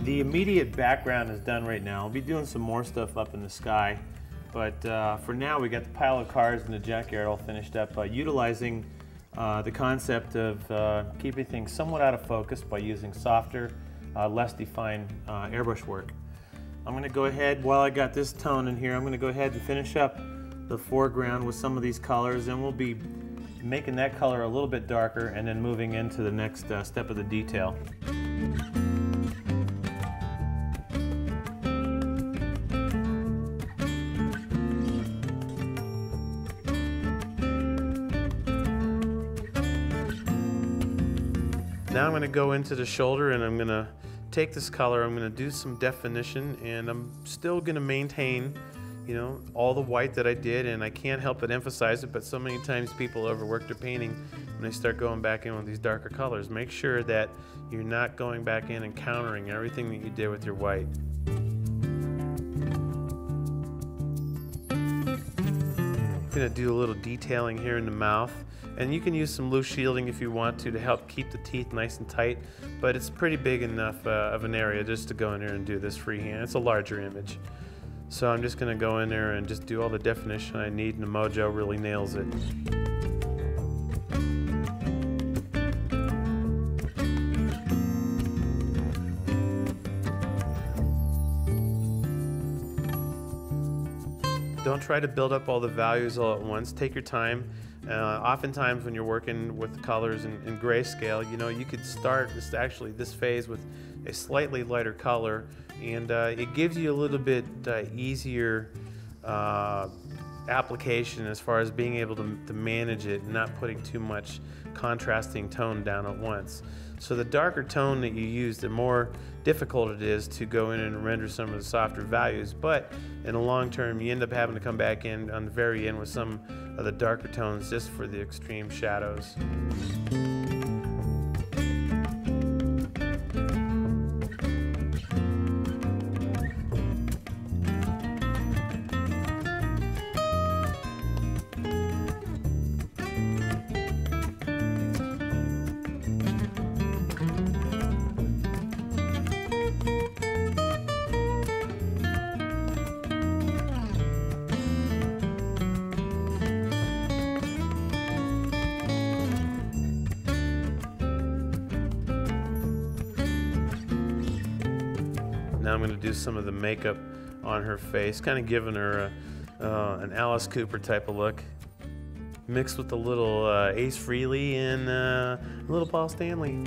The immediate background is done right now. I'll be doing some more stuff up in the sky, but for now we got the pile of cars in the junkyard all finished up, utilizing the concept of keeping things somewhat out of focus by using softer, less defined airbrush work. I'm going to go ahead, while I got this tone in here, I'm going to go ahead and finish up the foreground with some of these colors, and we'll be making that color a little bit darker and then moving into the next step of the detail. Now I'm going to go into the shoulder and I'm going to take this color, I'm going to do some definition, and I'm still going to maintain, you know, all the white that I did, and I can't help but emphasize it, but so many times people overwork their painting when they start going back in with these darker colors. Make sure that you're not going back in and countering everything that you did with your white. I'm going to do a little detailing here in the mouth. And you can use some loose shielding if you want to help keep the teeth nice and tight, but it's pretty big enough of an area just to go in there and do this freehand. It's a larger image. So I'm just going to go in there and just do all the definition I need, and the Mojo really nails it. Don't try to build up all the values all at once. Take your time. Oftentimes when you're working with colors in grayscale, you know, you could start this phase with a slightly lighter color, and it gives you a little bit easier application as far as being able to manage it and not putting too much contrasting tone down at once. So the darker tone that you use, the more difficult it is to go in and render some of the softer values, but in the long term you end up having to come back in on the very end with some of the darker tones just for the extreme shadows. Now I'm going to do some of the makeup on her face, kind of giving her an Alice Cooper type of look, mixed with a little Ace Frehley and a little Paul Stanley. I'm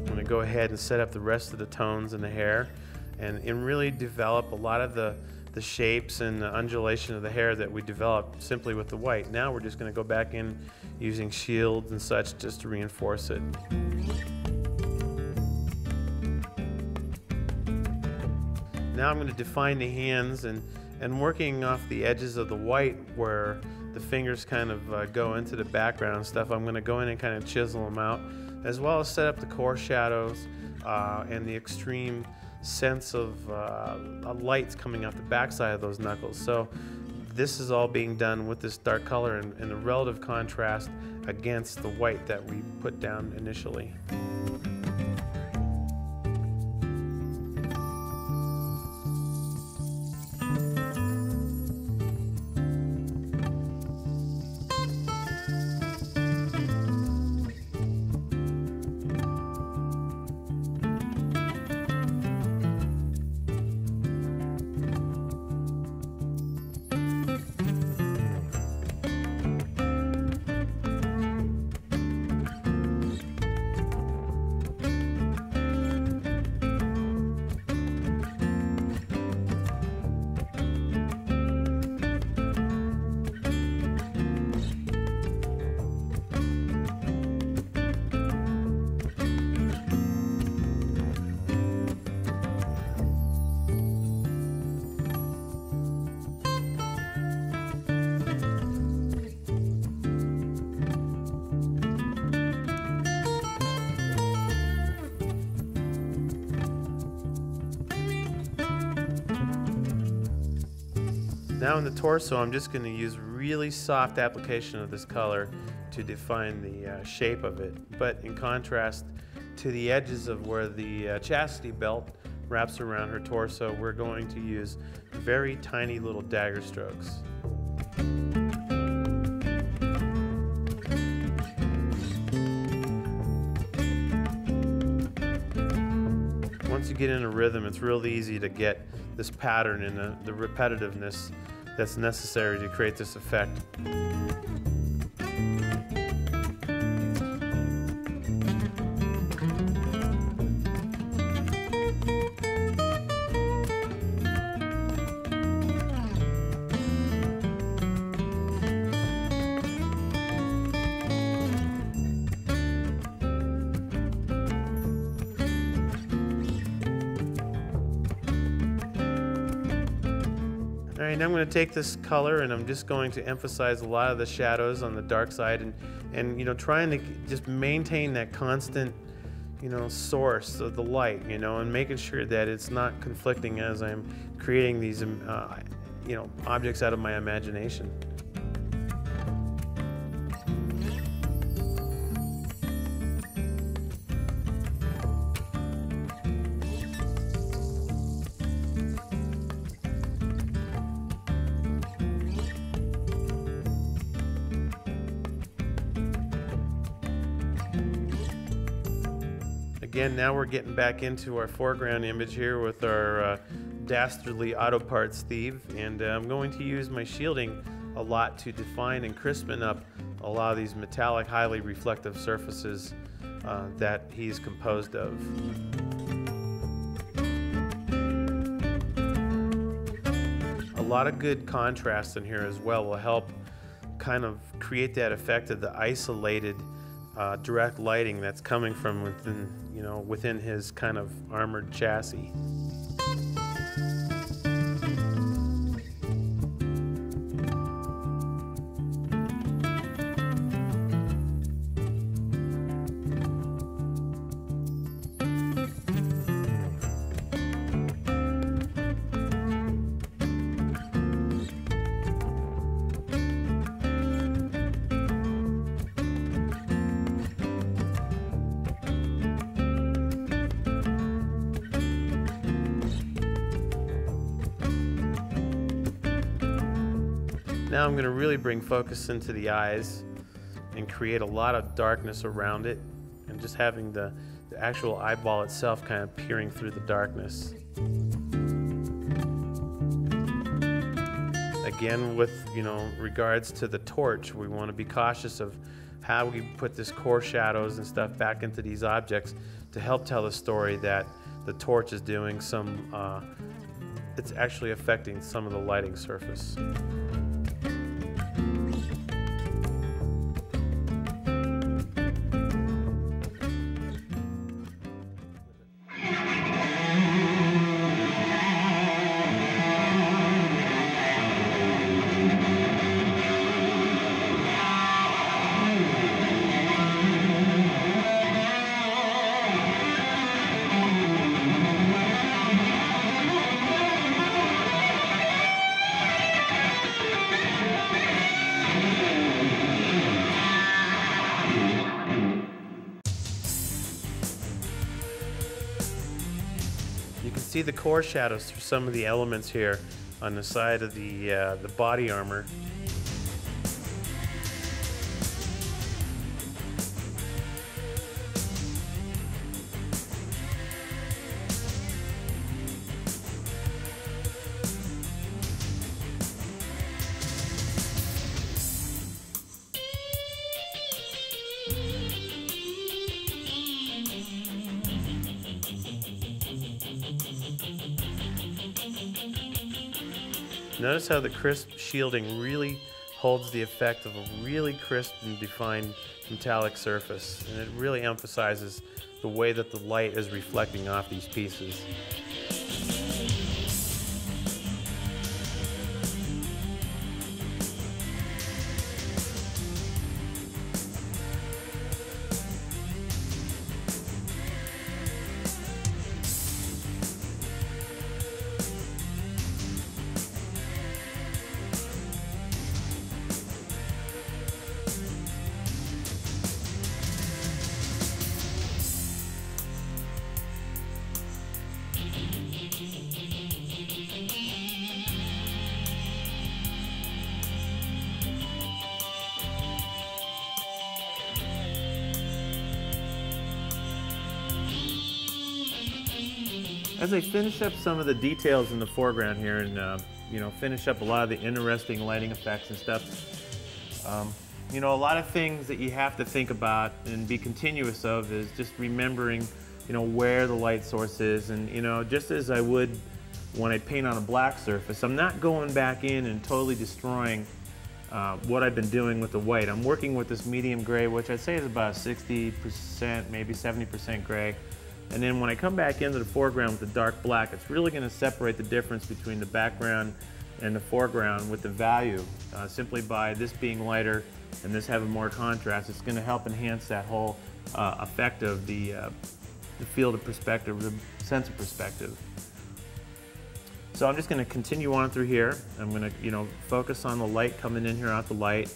going to go ahead and set up the rest of the tones in the hair and really develop a lot of the shapes and the undulation of the hair that we developed simply with the white. Now we're just going to go back in using shields and such just to reinforce it. Now I'm going to define the hands and working off the edges of the white where the fingers kind of go into the background and stuff. I'm going to go in and kind of chisel them out, as well as set up the core shadows and the extreme sense of lights coming out the backside of those knuckles. So this is all being done with this dark color and the relative contrast against the white that we put down initially. Now in the torso, I'm just going to use really soft application of this color to define the shape of it. But in contrast to the edges of where the chastity belt wraps around her torso, we're going to use very tiny little dagger strokes. Once you get in a rhythm, it's really easy to get this pattern and the repetitiveness that's necessary to create this effect. All right, now I'm going to take this color and I'm just going to emphasize a lot of the shadows on the dark side and you know, trying to just maintain that constant, you know, source of the light, you know, and making sure that it's not conflicting as I'm creating these, you know, objects out of my imagination. Again, now we're getting back into our foreground image here with our dastardly auto parts thief, and I'm going to use my shielding a lot to define and crispen up a lot of these metallic, highly reflective surfaces that he's composed of. A lot of good contrast in here as well will help kind of create that effect of the isolated direct lighting that's coming from within, you know, within his kind of armored chassis. Now I'm going to really bring focus into the eyes and create a lot of darkness around it, and just having the actual eyeball itself kind of peering through the darkness. Again, with, you know, regards to the torch, we want to be cautious of how we put this core shadows and stuff back into these objects to help tell the story that the torch is doing some, it's actually affecting some of the lighting surface. You can see the core shadows through some of the elements here on the side of the body armor. Notice how the crisp shielding really holds the effect of a really crisp and defined metallic surface, and it really emphasizes the way that the light is reflecting off these pieces. As I finish up some of the details in the foreground here and you know, finish up a lot of the interesting lighting effects and stuff, you know, a lot of things that you have to think about and be continuous of is just remembering, you know, where the light source is. And, you know, just as I would when I paint on a black surface, I'm not going back in and totally destroying what I've been doing with the white. I'm working with this medium gray, which I'd say is about 60%, maybe 70% gray. And then when I come back into the foreground with the dark black, it's really going to separate the difference between the background and the foreground with the value. Simply by this being lighter and this having more contrast, it's going to help enhance that whole effect of the field of perspective, the sense of perspective. So I'm just going to continue on through here. I'm going to, you know, focus on the light coming in here out the light,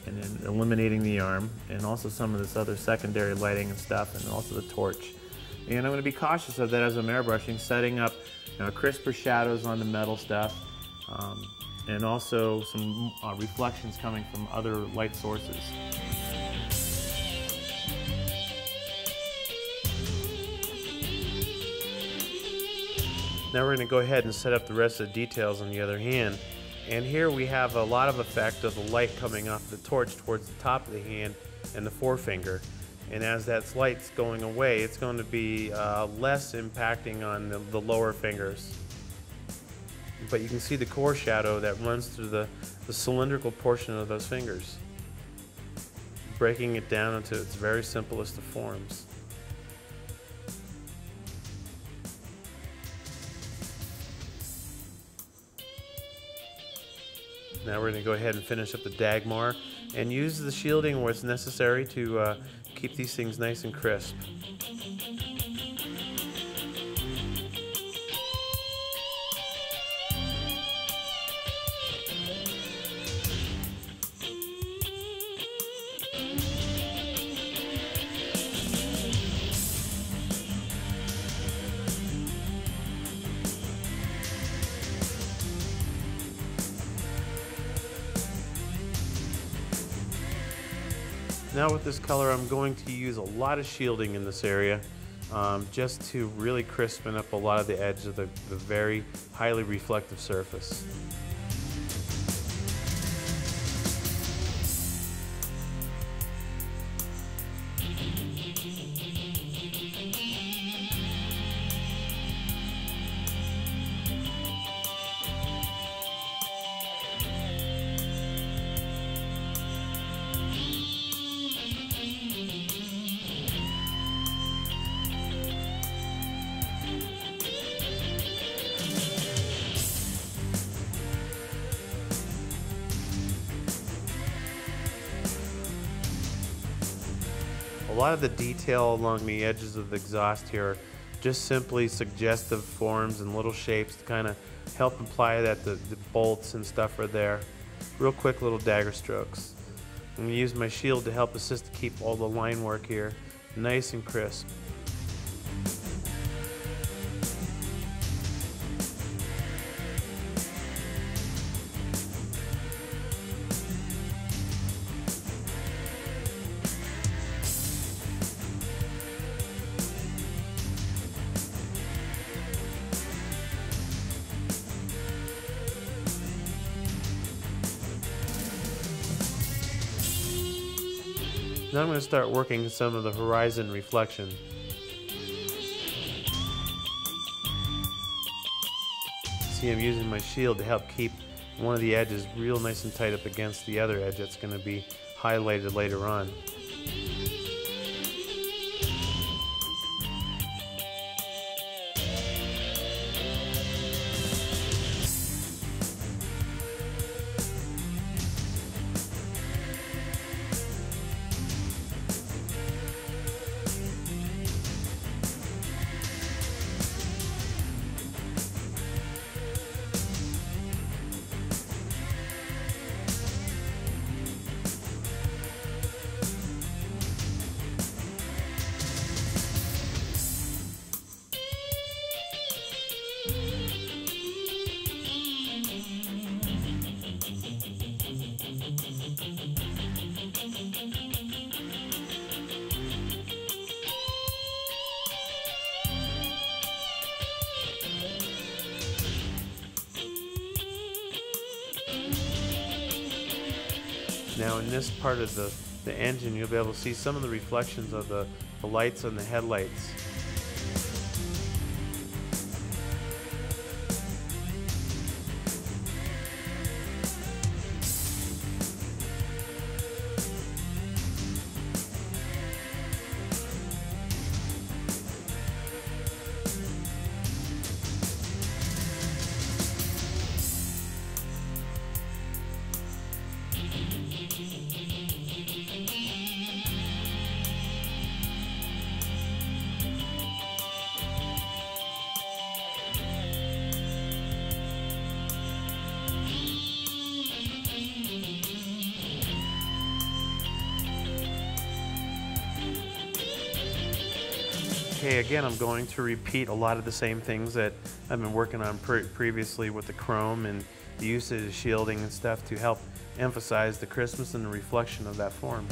and then eliminating the arm, and also some of this other secondary lighting and stuff, and also the torch. And I'm going to be cautious of that as I'm airbrushing, setting up, you know, crisper shadows on the metal stuff, and also some reflections coming from other light sources. Now we're going to go ahead and set up the rest of the details on the other hand. And here we have a lot of effect of the light coming off the torch towards the top of the hand and the forefinger. And as that light's going away, it's going to be less impacting on the lower fingers. But you can see the core shadow that runs through the cylindrical portion of those fingers, breaking it down into its very simplest of forms. Now we're going to go ahead and finish up the Dagmar and use the shielding where it's necessary to keep these things nice and crisp. Now with this color, I'm going to use a lot of shielding in this area, just to really crispen up a lot of the edge of the very highly reflective surface. A lot of the detail along the edges of the exhaust here are just simply suggestive forms and little shapes to kind of help imply that the bolts and stuff are there. Real quick little dagger strokes. I'm going to use my shield to help assist to keep all the line work here nice and crisp. Now I'm going to start working some of the horizon reflection. See, I'm using my shield to help keep one of the edges real nice and tight up against the other edge that's going to be highlighted later on. Now in this part of the engine, you'll be able to see some of the reflections of the lights on the headlights. Okay, again, I'm going to repeat a lot of the same things that I've been working on previously with the chrome and the usage of shielding and stuff to help emphasize the crispness and the reflection of that form.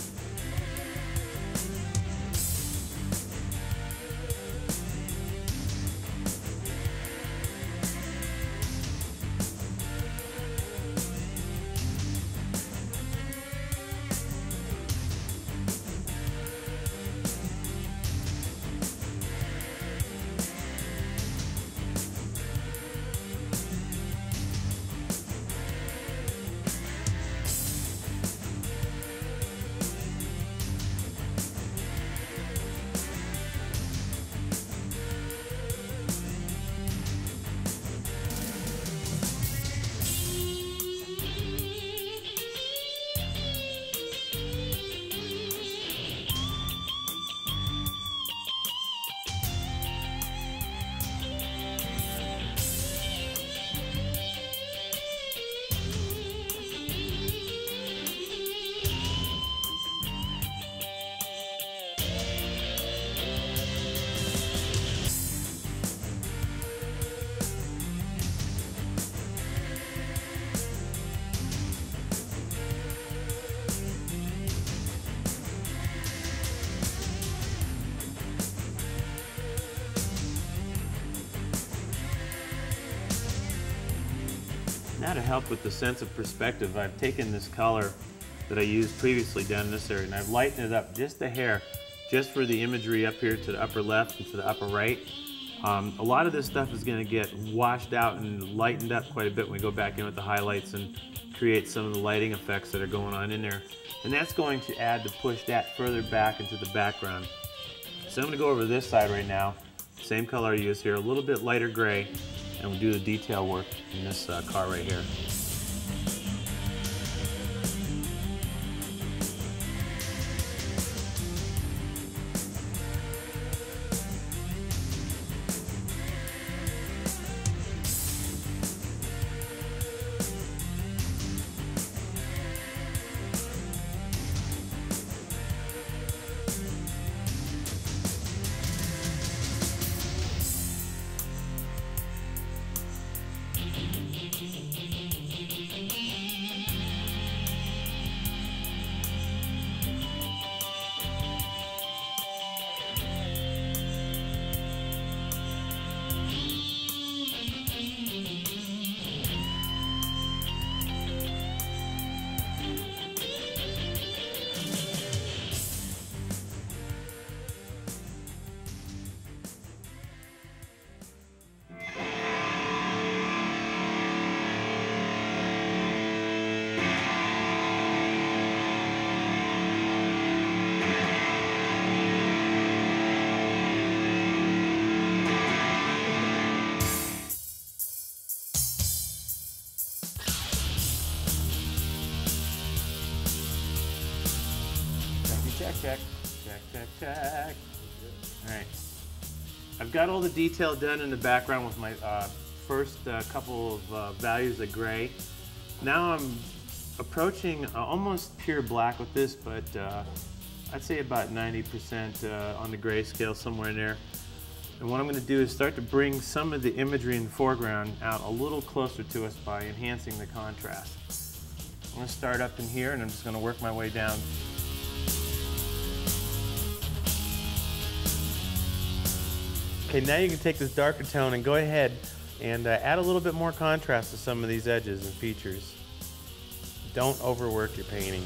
Now to help with the sense of perspective, I've taken this color that I used previously down in this area and I've lightened it up just a hair, just for the imagery up here to the upper left and to the upper right. A lot of this stuff is going to get washed out and lightened up quite a bit when we go back in with the highlights and create some of the lighting effects that are going on in there. And that's going to add to push that further back into the background. So I'm going to go over to this side right now, same color I used here, a little bit lighter gray, and we'll do the detail work in this car right here. Check. All right. I've got all the detail done in the background with my first couple of values of gray. Now I'm approaching almost pure black with this, but I'd say about 90% on the gray scale, somewhere in there. And what I'm going to do is start to bring some of the imagery in the foreground out a little closer to us by enhancing the contrast. I'm going to start up in here and I'm just going to work my way down. Okay, now you can take this darker tone and go ahead and add a little bit more contrast to some of these edges and features. Don't overwork your painting.